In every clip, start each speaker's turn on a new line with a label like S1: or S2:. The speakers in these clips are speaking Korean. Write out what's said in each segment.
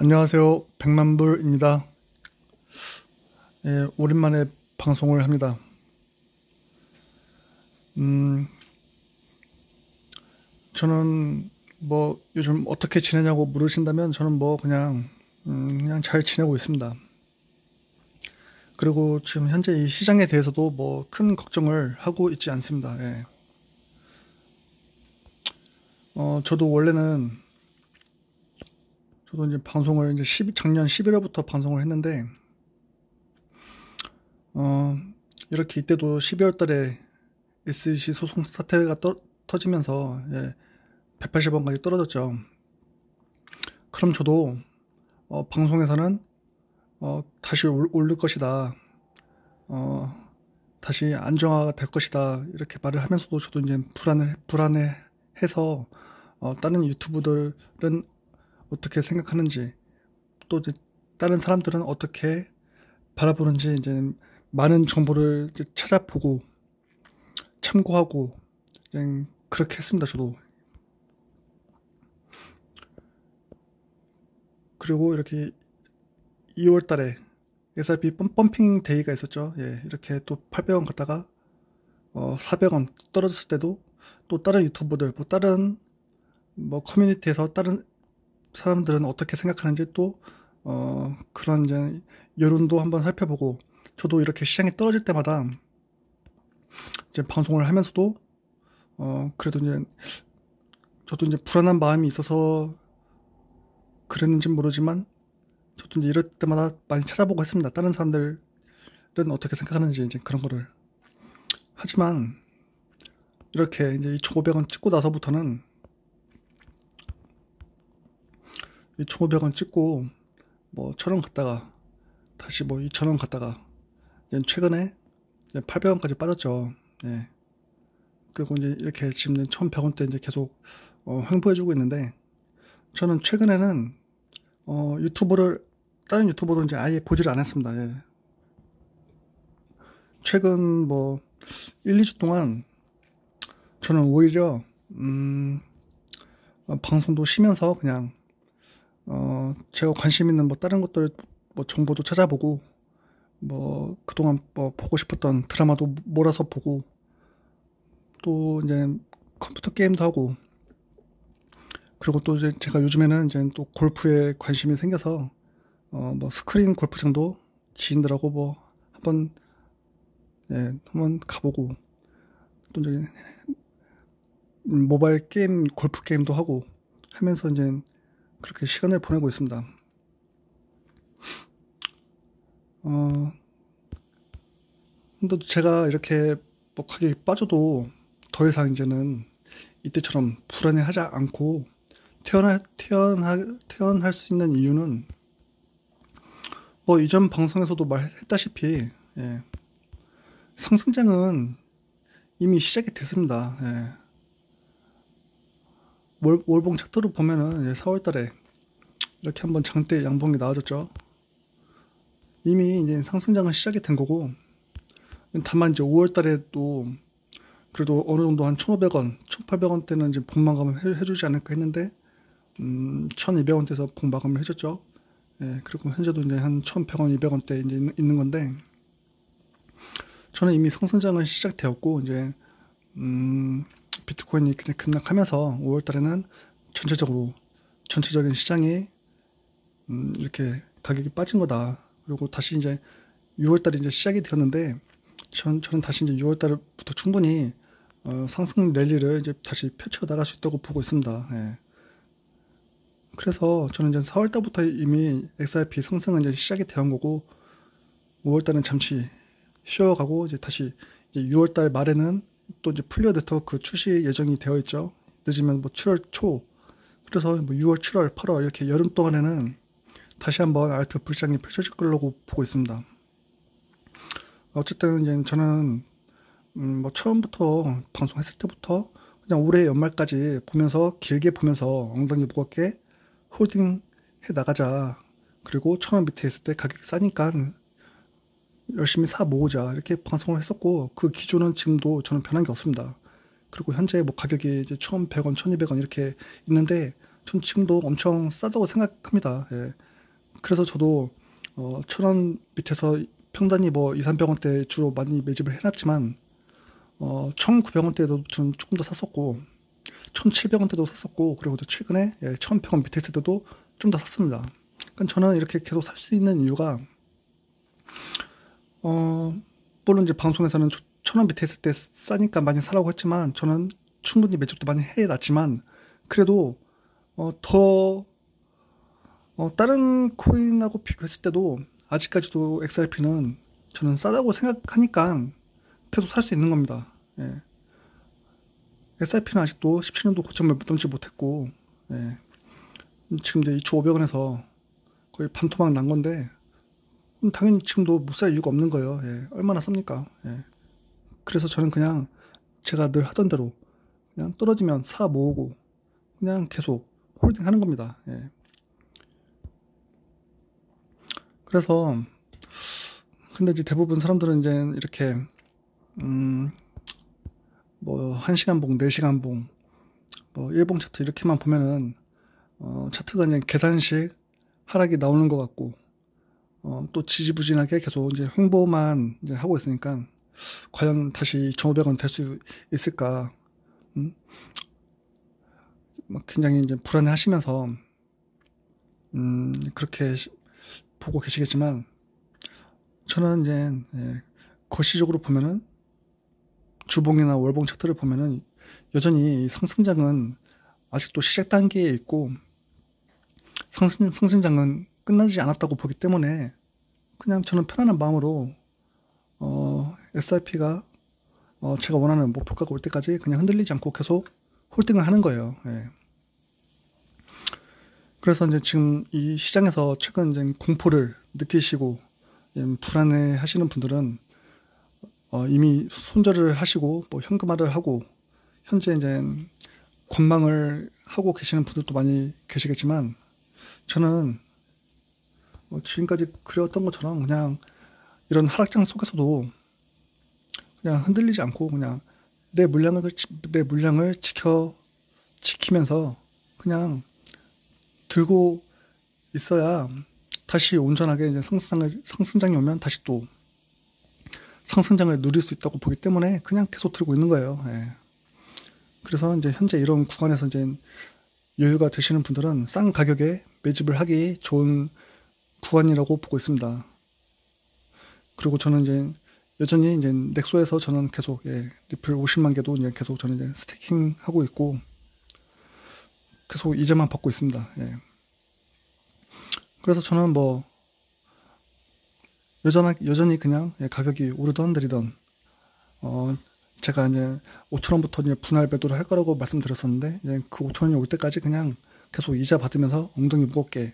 S1: 안녕하세요. 백만불입니다. 예, 오랜만에 방송을 합니다. 음, 저는 뭐 요즘 어떻게 지내냐고 물으신다면 저는 뭐 그냥 잘 지내고 있습니다. 그리고 지금 현재 이 시장에 대해서도 뭐 큰 걱정을 하고 있지 않습니다. 예. 저도 이제 방송을 이제 작년 11월부터 방송을 했는데 어, 이렇게 이때도 12월 달에 SEC 소송 사태가 터지면서 180원까지 떨어졌죠. 그럼 저도 방송에서는 다시 올릴 것이다. 어, 다시 안정화가 될 것이다. 이렇게 말을 하면서도 저도 이제 불안해해서 다른 유튜브들은 어떻게 생각하는지 또 이제 다른 사람들은 어떻게 바라보는지 이제 많은 정보를 이제 찾아보고 참고하고 그냥 그렇게 했습니다. 저도. 그리고 이렇게 2월 달에 SRP 펌핑 데이가 있었죠. 예, 이렇게 또 800원 갔다가 400원 떨어졌을 때도 또 다른 유튜버들, 뭐 다른 뭐 커뮤니티에서 다른 사람들은 어떻게 생각하는지 또 그런 이제 여론도 한번 살펴보고 저도 이렇게 시장이 떨어질 때마다 이제 방송을 하면서도 그래도 이제 저도 이제 불안한 마음이 있어서 그랬는지 모르지만 저도 이제 이럴 때마다 많이 찾아보고 했습니다. 다른 사람들은 어떻게 생각하는지 이제 그런 거를. 하지만 이렇게 이제 2,500원 찍고 나서부터는 2,500원 찍고 뭐 1,000원 갔다가 다시 뭐 2,000원 갔다가 최근에 800원까지 빠졌죠. 예. 그리고 이제 이렇게 지금 1,100원대 이제 계속 횡보해주고 있는데 저는 최근에는 다른 유튜버도 이제 아예 보지를 않았습니다. 예. 최근 뭐 1, 2주 동안 저는 오히려 방송도 쉬면서 그냥 제가 관심 있는 뭐 다른 것들 뭐 정보도 찾아보고 뭐 그동안 뭐 보고 싶었던 드라마도 몰아서 보고 또 이제 컴퓨터 게임도 하고 그리고 또 이제 제가 요즘에는 이제 또 골프에 관심이 생겨서 뭐 스크린 골프장도 지인들하고 뭐 한번 가보고 또 이제 모바일 게임 골프 게임도 하고 하면서 이제 그렇게 시간을 보내고 있습니다. 근데 제가 이렇게 뭐 가격이 빠져도 더 이상 이제는 이때처럼 불안해하지 않고 태어날 수 있는 이유는 뭐 이전 방송에서도 말했다시피 상승장은 이미 시작이 됐습니다. 월봉 차트로 보면은 4월 달에 이렇게 한번 장대 양봉이 나와졌죠. 이미 이제 상승장은 시작이 된 거고 다만 이제 5월 달에도 그래도 어느 정도 한 1,500원, 1,800원대는 이제 복마감을 해주지 않을까 했는데 1,200원대에서 복마감을 해줬죠. 예, 그리고 현재도 이제 한 1,100원, 200원대 이제 있는 건데 저는 이미 상승장은 시작되었고 이제 비트코인이 그냥 급락하면서 5월 달에는 전체적인 시장이 이렇게 가격이 빠진 거다. 그리고 다시 이제 6월 달에 이제 시작이 되었는데 저는 다시 이제 6월 달부터 충분히 상승 랠리를 이제 다시 펼쳐 나갈 수 있다고 보고 있습니다. 예. 그래서 저는 이제 4월 달부터 이미 XRP 상승은 이제 시작이 되는 거고 5월 달은 잠시 쉬어가고 이제 다시 이제 6월 달 말에는 또 이제 풀리어 네트워크 출시 예정이 되어 있죠. 늦으면 뭐 7월 초. 그래서 뭐 6월, 7월, 8월 이렇게 여름 동안에는 다시 한번 알트 불시장이 펼쳐질 거라고 보고 있습니다. 어쨌든 이제 저는 뭐 처음부터 방송했을 때부터 그냥 올해 연말까지 보면서 길게 보면서 엉덩이 무겁게 홀딩 해 나가자. 그리고 1,000원 밑에 있을 때 가격이 싸니까 열심히 사 모으자 이렇게 방송을 했었고 그 기조는 지금도 저는 변한 게 없습니다. 그리고 현재 뭐 가격이 이제 1,100원, 1,200원 이렇게 있는데 전 지금도 엄청 싸다고 생각합니다. 예. 그래서 저도 1,000원 밑에서 평단이 뭐 2, 300원대 주로 많이 매집을 해놨지만 1,900원대에도 저는 조금 더 샀었고 1,700원대도 샀었고 그리고 또 최근에 1,100원 밑에 있을 때도 좀 더 샀습니다. 그러니까 저는 이렇게 계속 살 수 있는 이유가 물론 이제 방송에서는 1,000원 밑에 있을 때 싸니까 많이 사라고 했지만 저는 충분히 매집도 많이 해놨지만 그래도 더 다른 코인하고 비교했을 때도 아직까지도 XRP는 저는 싸다고 생각하니까 계속 살 수 있는 겁니다. 예. XRP는 아직도 17년도 고점을 넘지 못했고 예. 지금 이제 2,500원에서 거의 반토막 난 건데 당연히 지금도 못 살 이유가 없는 거예요. 예. 얼마나 쌉니까? 예. 그래서 저는 그냥 제가 늘 하던 대로 그냥 떨어지면 사 모으고 그냥 계속 홀딩 하는 겁니다. 예. 그래서 근데 이제 대부분 사람들은 이제 이렇게 뭐 1시간 봉, 4시간 봉, 뭐 일봉 차트 이렇게만 보면은 차트가 이제 계산식 하락이 나오는 것 같고 또 지지부진하게 계속 이제 횡보만 이제 하고 있으니까 과연 다시 2,500원 될 수 있을까? 막 굉장히 이제 불안해 하시면서 그렇게 보고 계시겠지만 저는 이제 거시적으로 보면은 주봉이나 월봉 차트를 보면은 여전히 상승장은 아직도 시작 단계에 있고 상승장은 끝나지 않았다고 보기 때문에 그냥 저는 편안한 마음으로 SRP가 제가 원하는 목표가가 올 때까지 그냥 흔들리지 않고 계속 홀딩을 하는 거예요. 예. 그래서 이제 지금 이 시장에서 최근 이제 공포를 느끼시고 불안해 하시는 분들은 이미 손절을 하시고 뭐 현금화를 하고 현재 이제 관망을 하고 계시는 분들도 많이 계시겠지만 저는 지금까지 그렸던 것처럼 그냥 이런 하락장 속에서도 그냥 흔들리지 않고 그냥 내 물량을 지키면서 그냥 들고 있어야 다시 온전하게 이제 상승장이 오면 다시 또 상승장을 누릴 수 있다고 보기 때문에 그냥 계속 들고 있는 거예요. 예. 그래서 이제 현재 이런 구간에서 이제 여유가 되시는 분들은 싼 가격에 매집을 하기 좋은 구간이라고 보고 있습니다. 그리고 저는 이제 여전히 이제 넥소에서 저는 계속 리플 50만 개도 이제 계속 저는 이제 스테이킹 하고 있고 계속 이자만 받고 있습니다. 예. 그래서 저는 뭐 여전히 그냥 가격이 오르던 내리던 제가 이제 5,000원부터 이제 분할 매도를 할 거라고 말씀드렸었는데 이제 그 5,000원이 올 때까지 그냥 계속 이자 받으면서 엉덩이 무겁게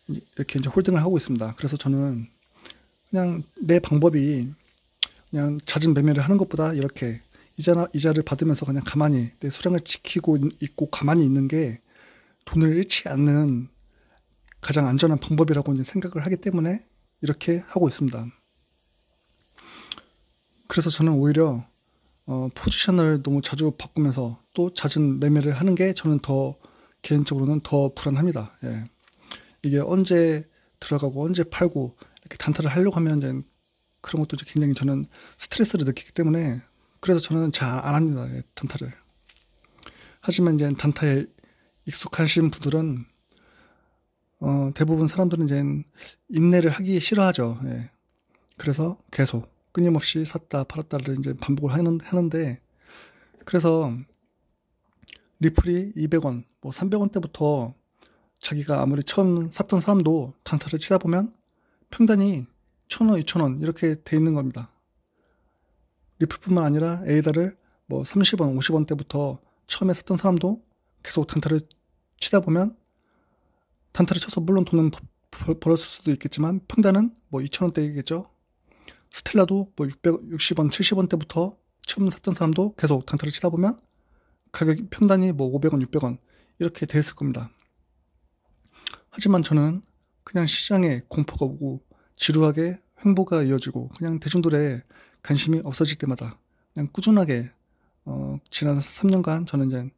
S1: 이렇게 이제 홀딩을 하고 있습니다. 그래서 저는 그냥 내 방법이 그냥 잦은 매매를 하는 것보다 이렇게 이자를 받으면서 그냥 가만히 내 수량을 지키고 있고 가만히 있는 게 돈을 잃지 않는 가장 안전한 방법이라고 이제 생각을 하기 때문에 이렇게 하고 있습니다. 그래서 저는 오히려 포지션을 너무 자주 바꾸면서 또 잦은 매매를 하는 게 저는 더 개인적으로는 더 불안합니다. 예. 이게 언제 들어가고 언제 팔고 이렇게 단타를 하려고 하면 이제 그런 것도 이제 굉장히 저는 스트레스를 느끼기 때문에 그래서 저는 잘 안 합니다. 예, 단타를. 하지만 이제 단타에 익숙하신 분들은 대부분 사람들은 이제 인내를 하기 싫어하죠. 예. 그래서 계속 끊임없이 샀다 팔았다를 이제 반복을 하는데 그래서 리플이 200원, 뭐 300원 대부터 자기가 아무리 처음 샀던 사람도 단타를 치다 보면 평단이 1,000원, 2,000원 이렇게 돼 있는 겁니다. 리플뿐만 아니라 에이다를 뭐 30원, 50원 대부터 처음에 샀던 사람도 계속 단타를 치다 보면 단타를 쳐서 물론 돈은 벌었을 수도 있겠지만 평단은 뭐 2,000원대이겠죠. 스텔라도 뭐 660원, 70원 대부터 처음 샀던 사람도 계속 단타를 치다 보면 가격 평단이 뭐 500원, 600원 이렇게 돼 있을 겁니다. 하지만 저는 그냥 시장에 공포가 오고 지루하게 횡보가 이어지고 그냥 대중들의 관심이 없어질 때마다 그냥 꾸준하게 지난 3년간 저는 이제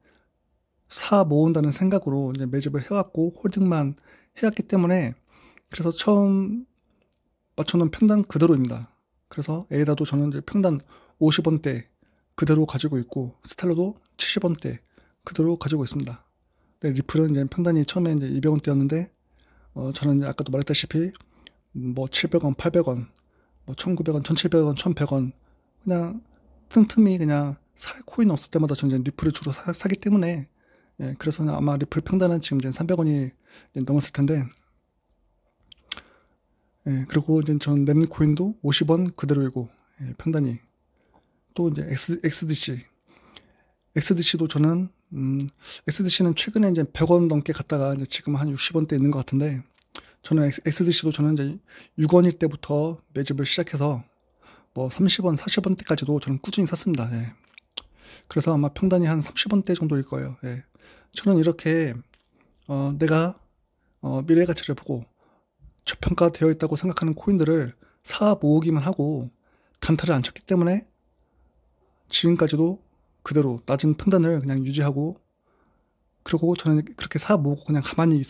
S1: 사 모은다는 생각으로 이제 매집을 해왔고 홀딩만 해왔기 때문에 그래서 처음 맞춰놓은 평단 그대로입니다. 그래서 에이다도 저는 이제 평단 50원대 그대로 가지고 있고, 스텔라도 70원대 그대로 가지고 있습니다. 근데 리플은 이제 평단이 처음에 이제 200원대였는데, 저는 이제 아까도 말했다시피, 뭐 700원, 800원, 뭐 1900원, 1700원, 1100원, 그냥 틈틈이 그냥 살 코인 없을 때마다 저는 이제 리플을 주로 사기 때문에, 예, 그래서 아마 리플 평단은 지금 이제 300원이 넘었을 텐데, 예, 그리고 이제 전 램코인도 50원 그대로이고, 예, 평단이. 또 이제 XDC도 저는, XDC는 최근에 이제 100원 넘게 갔다가 이제 지금 한 60원대 있는 것 같은데, 저는 XDC도 저는 이제 6원일 때부터 매집을 시작해서 뭐 30원, 40원대까지도 저는 꾸준히 샀습니다. 예. 그래서 아마 평단이 한 30원대 정도일 거예요. 예. 저는 이렇게, 내가, 미래 가치를 보고 저평가되어 있다고 생각하는 코인들을 사 모으기만 하고 단타를 안 쳤기 때문에 지금까지도 그대로 낮은 평단을 그냥 유지하고, 그리고 저는 그렇게 사 모으고 그냥 가만히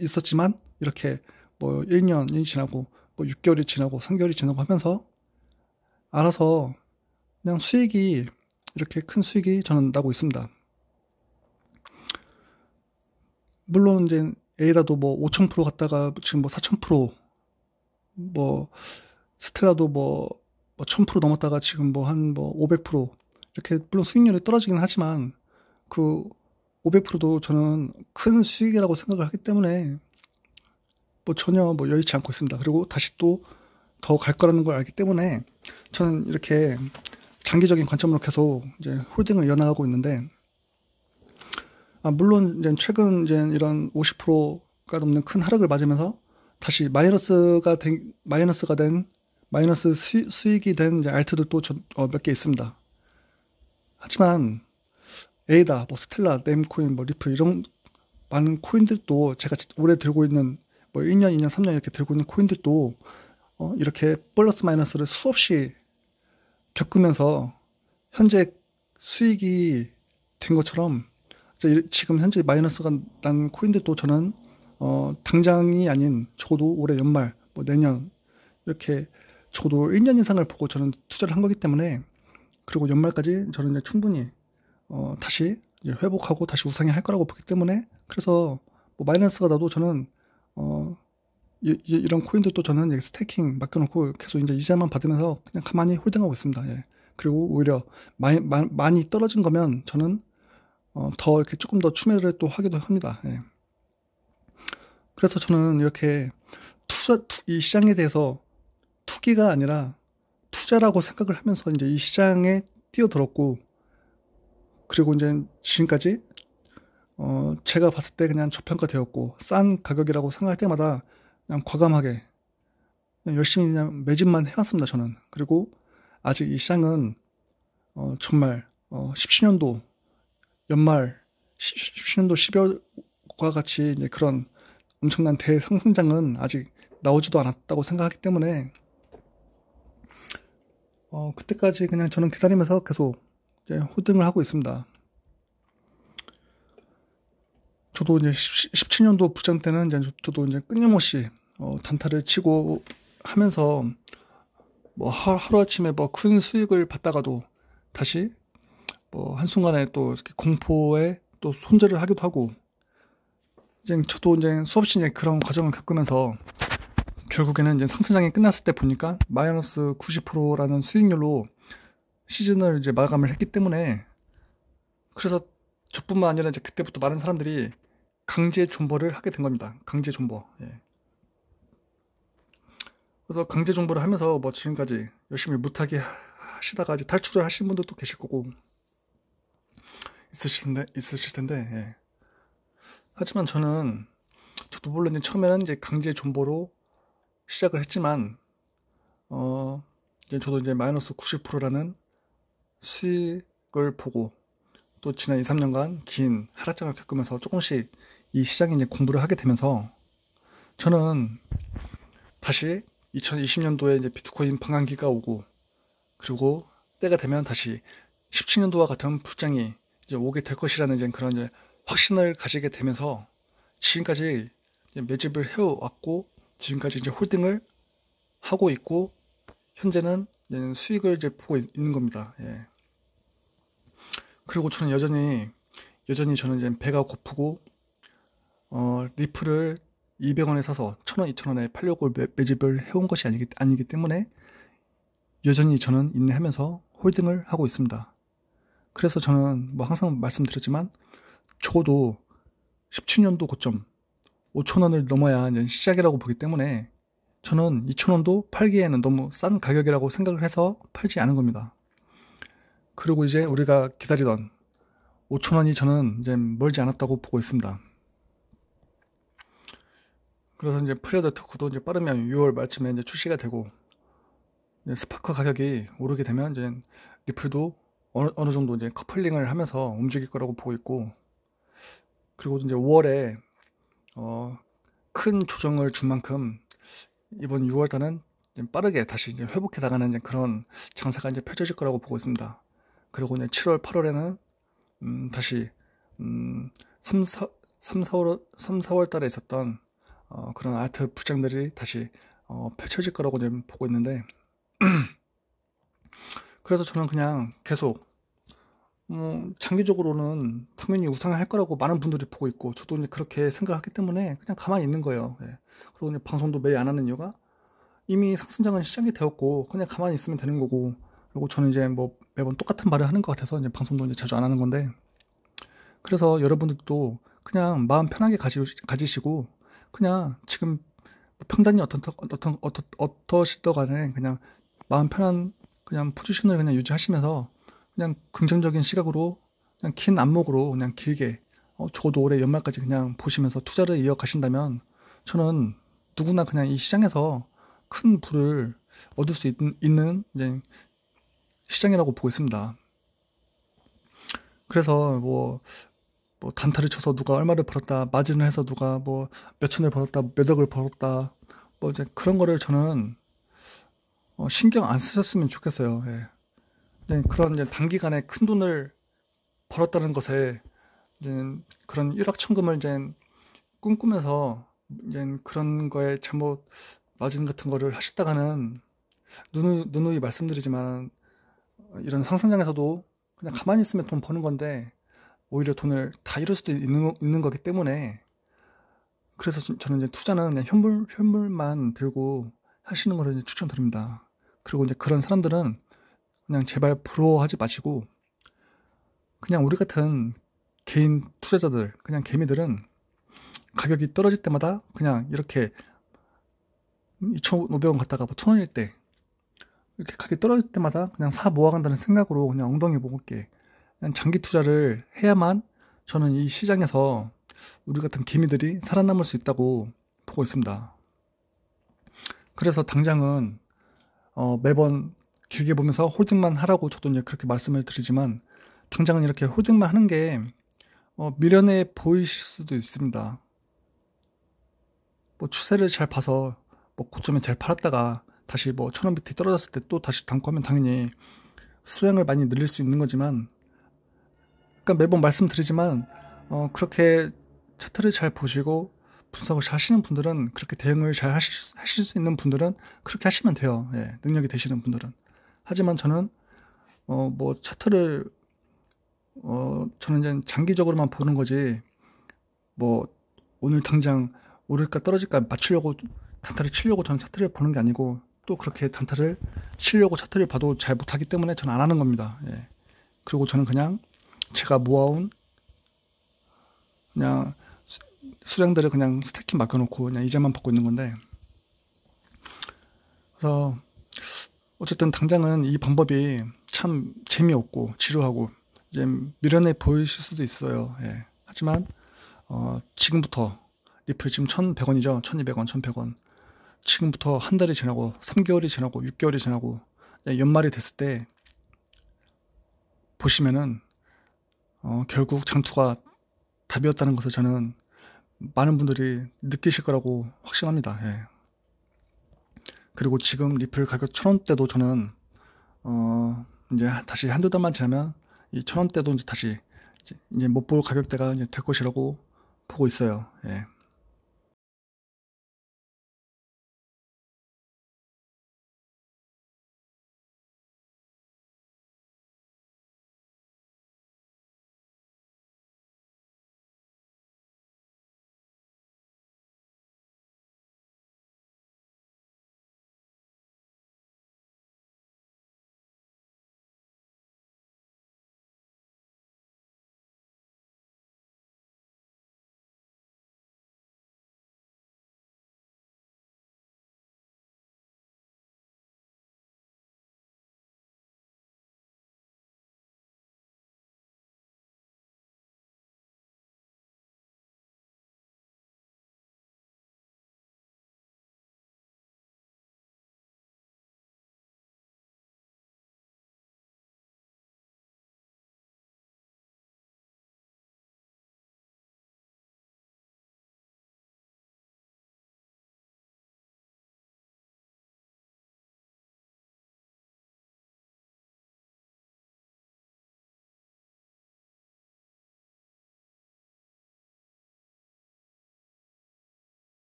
S1: 있었지만 이렇게 뭐 1년이 지나고 뭐 6개월이 지나고 3개월이 지나고 하면서 알아서 그냥 수익이, 이렇게 큰 수익이 저는 나고 있습니다. 물론 이제 A라도 뭐 5000% 갔다가 지금 뭐 4000%, 뭐 스텔라도 뭐 1000% 넘었다가 지금 뭐 한 뭐 500% 이렇게, 물론 수익률이 떨어지긴 하지만 그 500%도 저는 큰 수익이라고 생각을 하기 때문에 뭐 전혀 뭐 여의치 않고 있습니다. 그리고 다시 또 더 갈 거라는 걸 알기 때문에 저는 이렇게 장기적인 관점으로 계속 이제 홀딩을 이어나가고 있는데, 물론 이제 최근 이제 이런 50%가 넘는 큰 하락을 맞으면서 다시 마이너스 수익이 된 이제 알트들도 몇 개 있습니다. 하지만 에이다, 뭐 스텔라, 네임코인, 뭐 리플 이런 많은 코인들도, 제가 오래 들고 있는 뭐 1년, 2년, 3년 이렇게 들고 있는 코인들도 이렇게 플러스 마이너스를 수없이 겪으면서 현재 수익이 된 것처럼, 지금 현재 마이너스가 난 코인들도 저는 당장이 아닌 적어도 올해 연말, 뭐 내년 이렇게 적어도 1년 이상을 보고 저는 투자를 한 거기 때문에, 그리고 연말까지 저는 이제 충분히 다시 이제 회복하고 다시 우상향 할 거라고 보기 때문에, 그래서 뭐 마이너스가 나도 저는 이런 코인들도 저는 이제 스테이킹 맡겨놓고 계속 이제 이자만 받으면서 그냥 가만히 홀딩하고 있습니다. 예. 그리고 오히려 많이 떨어진 거면 저는 더 이렇게 조금 더 추매를 또 하기도 합니다. 예. 그래서 저는 이렇게 이 시장에 대해서 투기가 아니라 투자라고 생각을 하면서 이제 이 시장에 뛰어들었고, 그리고 이제 지금까지 제가 봤을 때 그냥 저평가되었고 싼 가격이라고 생각할 때마다 그냥 과감하게 그냥 열심히 그냥 매집만 해왔습니다, 저는. 그리고 아직 이 시장은 정말 17년도 연말, 17년도 12월과 같이 이제 그런 엄청난 대상승장은 아직 나오지도 않았다고 생각하기 때문에 그때까지 그냥 저는 기다리면서 계속 이제 홀딩을 하고 있습니다. 저도 이제 17년도 부장 때는 이제 저도 이제 끊임없이 단타를 치고 하면서 뭐 하루아침에 뭐 큰 수익을 받다가도 다시 뭐 한순간에 또 이렇게 공포에 또 손절을 하기도 하고, 이제 저도 이제 수없이 이제 그런 과정을 겪으면서 결국에는 이제 상승장이 끝났을 때 보니까 마이너스 90%라는 수익률로 시즌을 이제 마감을 했기 때문에, 그래서 저뿐만 아니라 이제 그때부터 많은 사람들이 강제 존버를 하게 된 겁니다. 강제 존버. 예. 그래서 강제 존버를 하면서 뭐 지금까지 열심히 무타기 하시다가 이제 탈출을 하신 분들도 계실 거고 있으실 텐데, 예. 하지만 저도 물론 이제 처음에는 이제 강제 존버로 시작을 했지만, 이제 저도 이제 마이너스 90%라는 수익을 보고 또 지난 2, 3년간 긴 하락장을 겪으면서 조금씩 이 시장에 이제 공부를 하게 되면서, 저는 다시 2020년도에 이제 비트코인 반감기가 오고, 그리고 때가 되면 다시 17년도와 같은 불장이 이제 오게 될 것이라는 이제 그런 이제 확신을 가지게 되면서 지금까지 이제 매집을 해왔고, 지금까지 이제 홀딩을 하고 있고, 현재는 이제 수익을 이제 보고 있는 겁니다. 예. 그리고 저는 여전히 저는 이제 배가 고프고, 리플을 200원에 사서 1000원, 2000원에 팔려고 매집을 해온 것이 아니기 때문에 여전히 저는 인내하면서 홀딩을 하고 있습니다. 그래서 저는 뭐 항상 말씀드렸지만 적어도 17년도 고점 5,000원을 넘어야 이제 시작이라고 보기 때문에 저는 2,000원도 팔기에는 너무 싼 가격이라고 생각을 해서 팔지 않은 겁니다. 그리고 이제 우리가 기다리던 5,000원이 저는 이제 멀지 않았다고 보고 있습니다. 그래서 이제 프레더 특허도 이제 빠르면 6월 말쯤에 이제 출시가 되고, 이제 스파크 가격이 오르게 되면 이제 리플도 어느 정도 이제 커플링을 하면서 움직일 거라고 보고 있고, 그리고 이제 5월에 큰 조정을 준 만큼 이번 6월달은 빠르게 다시 이제 회복해 나가는 이제 그런 장세가 이제 펼쳐질 거라고 보고 있습니다. 그리고 이제 7월, 8월에는 다시 3, 4월 달에 있었던 그런 아트 부장들이 다시 펼쳐질 거라고 이제 보고 있는데, 그래서 저는 그냥 계속 장기적으로는 당연히 우상을 할 거라고 많은 분들이 보고 있고, 저도 이제 그렇게 생각하기 때문에 그냥 가만히 있는 거예요. 예. 그리고 이제 방송도 매일 안 하는 이유가 이미 상승장은 시작이 되었고 그냥 가만히 있으면 되는 거고, 그리고 저는 이제 뭐 매번 똑같은 말을 하는 것 같아서 이제 방송도 이제 자주 안 하는 건데, 그래서 여러분들도 그냥 마음 편하게 가지시고 그냥 지금 평단이 어떠시더 간에 그냥 마음 편한 그냥 포지션을 그냥 유지하시면서 그냥 긍정적인 시각으로 그냥 긴 안목으로 그냥 길게 적어도 올해 연말까지 그냥 보시면서 투자를 이어가신다면 저는 누구나 그냥 이 시장에서 큰 부를 얻을 수 있는 이제 시장이라고 보고 있습니다. 그래서 뭐 단타를 쳐서 누가 얼마를 벌었다, 마진을 해서 누가 뭐 몇천을 벌었다, 몇 억을 벌었다, 뭐 이제 그런 거를 저는 신경 안 쓰셨으면 좋겠어요. 예. 이제 그런 이제 단기간에 큰 돈을 벌었다는 것에 이제 그런 일확천금을 이제 꿈꾸면서 이제 그런 거에 잘못 마진 같은 거를 하셨다가는 누누이 말씀드리지만 이런 상승장에서도 그냥 가만히 있으면 돈 버는 건데 오히려 돈을 다 잃을 수도 있는 거기 때문에, 그래서 저는 이제 투자는 그냥 현물만 들고 하시는 거를 이제 추천드립니다. 그리고 이제 그런 사람들은 그냥 제발 부러워하지 마시고 그냥 우리 같은 개인 투자자들, 그냥 개미들은 가격이 떨어질 때마다 그냥 이렇게 2,500원 갔다가 뭐 1,000원일 때 이렇게 가격이 떨어질 때마다 그냥 사 모아간다는 생각으로 그냥 엉덩이 무겁게 그냥 장기 투자를 해야만 저는 이 시장에서 우리 같은 개미들이 살아남을 수 있다고 보고 있습니다. 그래서 당장은 매번 길게 보면서 홀딩만 하라고 저도 이제 그렇게 말씀을 드리지만, 당장은 이렇게 홀딩만 하는 게 미련해 보이실 수도 있습니다. 뭐 추세를 잘 봐서 뭐 고점에 잘 팔았다가 다시 뭐 1,000원 밑에 떨어졌을 때 또 다시 담고 하면 당연히 수량을 많이 늘릴 수 있는 거지만, 그러니까 매번 말씀드리지만 그렇게 차트를 잘 보시고 분석을 잘 하시는 분들은, 그렇게 대응을 잘 하실 수 있는 분들은 그렇게 하시면 돼요. 예, 능력이 되시는 분들은. 하지만 저는 뭐 차트를 저는 이제 장기적으로만 보는 거지, 뭐 오늘 당장 오를까 떨어질까 맞추려고 단타를 치려고 저는 차트를 보는 게 아니고, 또 그렇게 단타를 치려고 차트를 봐도 잘 못하기 때문에 저는 안 하는 겁니다. 예. 그리고 저는 그냥 제가 모아온 그냥 수량들을 그냥 스태킹 맡겨놓고 그냥 이자만 받고 있는 건데, 그래서 어쨌든 당장은 이 방법이 참 재미없고 지루하고 이제 미련해 보이실 수도 있어요. 예. 하지만 지금부터 리플 지금 1,100원이죠. 1,200원, 1,100원. 지금부터 한 달이 지나고 3개월이 지나고 6개월이 지나고 연말이 됐을 때 보시면은 결국 장투가 답이었다는 것을 저는 많은 분들이 느끼실 거라고 확신합니다. 예. 그리고 지금 리플 가격 1,000원대도 저는 이제 다시 한두 달만 지나면 이 1,000원대도 이제 다시 이제 못 볼 가격대가 이제 될 것이라고 보고 있어요. 예.